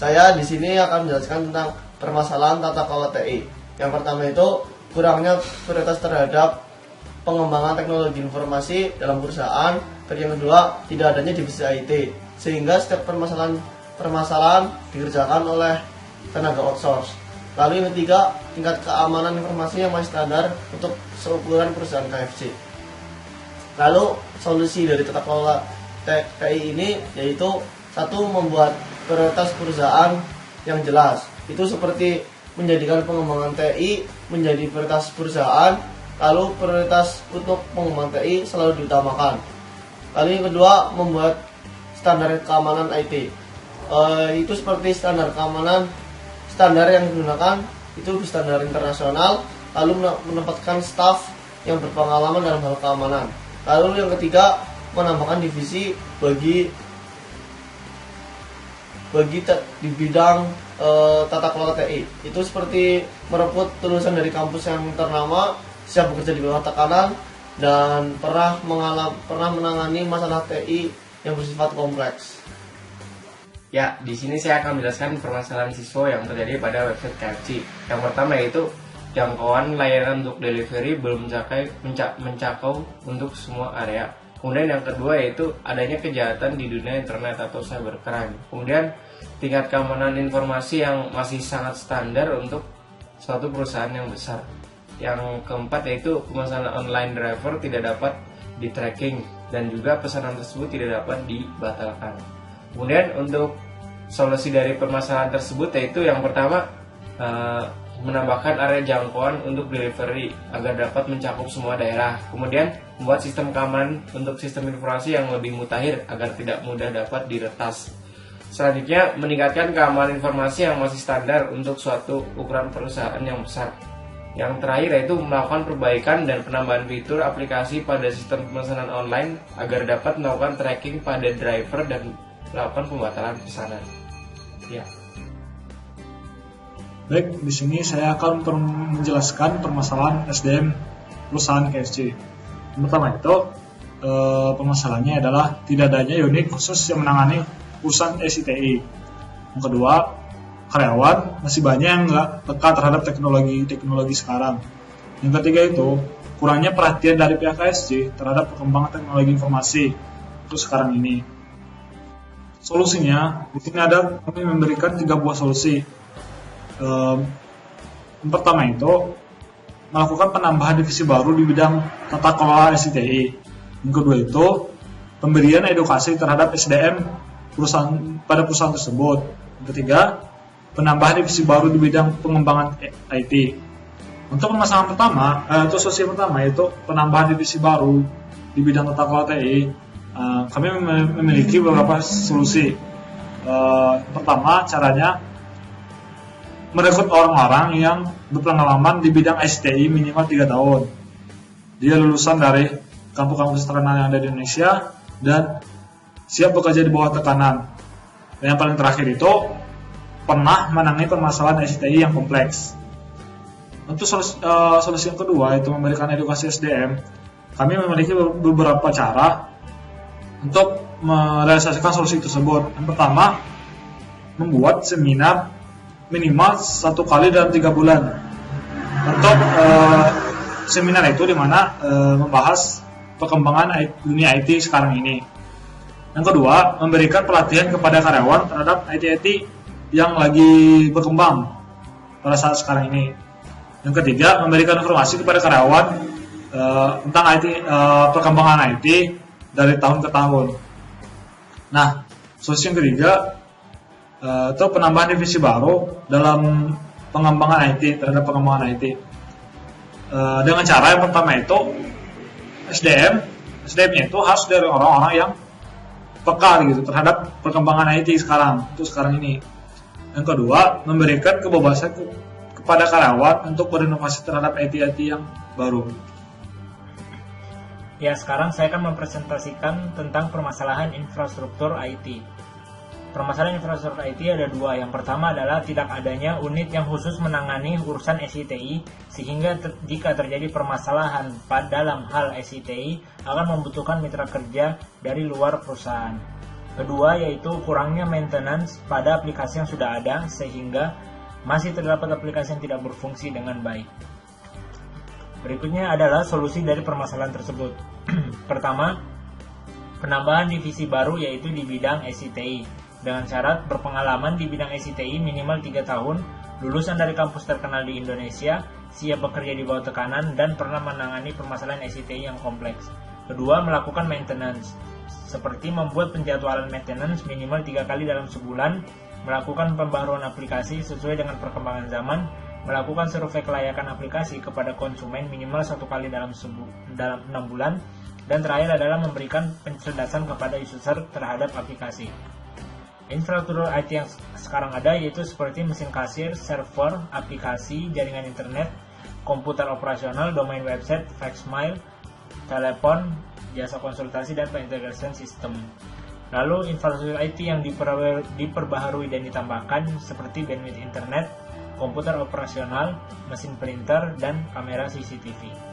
Saya di sini akan menjelaskan tentang permasalahan tata kelola TI. Yang pertama itu kurangnya prioritas terhadap pengembangan teknologi informasi dalam perusahaan. Yang kedua, tidak adanya divisi IT, sehingga setiap permasalahan dikerjakan oleh tenaga outsource. Lalu yang ketiga, tingkat keamanan informasi yang masih standar untuk seukuran perusahaan KFC. Lalu solusi dari tata kelola TI ini yaitu satu, membuat prioritas perusahaan yang jelas. Itu seperti menjadikan pengembangan TI menjadi prioritas perusahaan, lalu prioritas untuk pengembangan TI selalu diutamakan. Lalu yang kedua, membuat standar keamanan IT. Itu seperti standar keamanan, standar yang digunakan itu standar internasional, lalu menempatkan staf yang berpengalaman dalam hal keamanan. Lalu yang ketiga, menambahkan divisi bagi di bidang tata kelola TI. Itu seperti merebut lulusan dari kampus yang ternama, siap bekerja di bawah tekanan, dan pernah menangani masalah TI yang bersifat kompleks. Ya, di sini saya akan menjelaskan permasalahan siswa yang terjadi pada website KFC. Yang pertama yaitu jangkauan layanan untuk delivery belum mencakup untuk semua area. Kemudian yang kedua yaitu adanya kejahatan di dunia internet atau cybercrime. Kemudian tingkat keamanan informasi yang masih sangat standar untuk suatu perusahaan yang besar. Yang keempat yaitu pemesanan online driver tidak dapat di tracking dan juga pesanan tersebut tidak dapat dibatalkan. Kemudian untuk solusi dari permasalahan tersebut yaitu yang pertama, menambahkan area jangkauan untuk delivery agar dapat mencakup semua daerah. Kemudian membuat sistem keamanan untuk sistem informasi yang lebih mutakhir agar tidak mudah dapat diretas. Selanjutnya, meningkatkan keamanan informasi yang masih standar untuk suatu ukuran perusahaan yang besar. Yang terakhir yaitu melakukan perbaikan dan penambahan fitur aplikasi pada sistem pemesanan online agar dapat melakukan tracking pada driver dan melakukan pembatalan pesanan. Ya. Baik, di sini saya akan menjelaskan permasalahan SDM perusahaan KFC. Yang pertama itu, permasalahannya adalah tidak adanya unit khusus yang menangani urusan SITI. Yang kedua, karyawan masih banyak yang nggak peka terhadap teknologi sekarang. Yang ketiga itu, kurangnya perhatian dari pihak KFC terhadap perkembangan teknologi informasi untuk sekarang ini. Solusinya, di sini kami memberikan 3 buah solusi. Yang pertama itu melakukan penambahan divisi baru di bidang tata kelola SITI. Yang kedua itu pemberian edukasi terhadap SDM pada perusahaan tersebut. Yang ketiga, penambahan divisi baru di bidang pengembangan IT. Untuk permasalahan pertama, solusi pertama yaitu penambahan divisi baru di bidang tata kelola TI. Kami memiliki beberapa solusi. Pertama, caranya merekrut orang-orang yang berpengalaman di bidang STI minimal 3 tahun. Dia lulusan dari kampus-kampus terkenal yang ada di Indonesia dan siap bekerja di bawah tekanan. Dan yang paling terakhir itu pernah menangani permasalahan STI yang kompleks. Untuk solusi yang kedua yaitu memberikan edukasi SDM. Kami memiliki beberapa cara untuk merealisasikan solusi tersebut. Yang pertama, membuat seminar minimal 1 kali dalam 3 bulan. Untuk seminar itu dimana membahas perkembangan dunia IT sekarang ini. Yang kedua, memberikan pelatihan kepada karyawan terhadap IT yang lagi berkembang pada saat sekarang ini. Yang ketiga, memberikan informasi kepada karyawan tentang perkembangan IT dari tahun ke tahun. Nah, solusi yang ketiga itu penambahan divisi baru dalam pengembangan IT terhadap pengembangan IT. Dengan cara yang pertama itu SDM-nya itu harus dari orang-orang yang peka gitu terhadap perkembangan IT sekarang ini. Yang kedua, memberikan kebebasan kepada karyawan untuk berinovasi terhadap IT yang baru. Ya, sekarang saya akan mempresentasikan tentang permasalahan infrastruktur IT. Permasalahan infrastruktur IT ada 2. Yang pertama adalah tidak adanya unit yang khusus menangani urusan SITI, sehingga jika terjadi permasalahan dalam hal SITI akan membutuhkan mitra kerja dari luar perusahaan. Kedua yaitu kurangnya maintenance pada aplikasi yang sudah ada sehingga masih terdapat aplikasi yang tidak berfungsi dengan baik. Berikutnya adalah solusi dari permasalahan tersebut. Pertama, penambahan divisi baru yaitu di bidang SITI dengan syarat berpengalaman di bidang SITI minimal 3 tahun, lulusan dari kampus terkenal di Indonesia, siap bekerja di bawah tekanan, dan pernah menangani permasalahan SITI yang kompleks. Kedua, melakukan maintenance seperti membuat penjadwalan maintenance minimal 3 kali dalam sebulan, melakukan pembaharuan aplikasi sesuai dengan perkembangan zaman, melakukan survei kelayakan aplikasi kepada konsumen minimal 1 kali dalam 6 bulan, dan terakhir adalah memberikan pencerdasan kepada user terhadap aplikasi. Infrastruktur IT yang sekarang ada yaitu seperti mesin kasir, server, aplikasi, jaringan internet, komputer operasional, domain website, fax mail, telepon, jasa konsultasi, dan pengintegrasian sistem. Lalu infrastruktur IT yang diperbaharui dan ditambahkan seperti bandwidth internet, komputer operasional, mesin printer, dan kamera CCTV.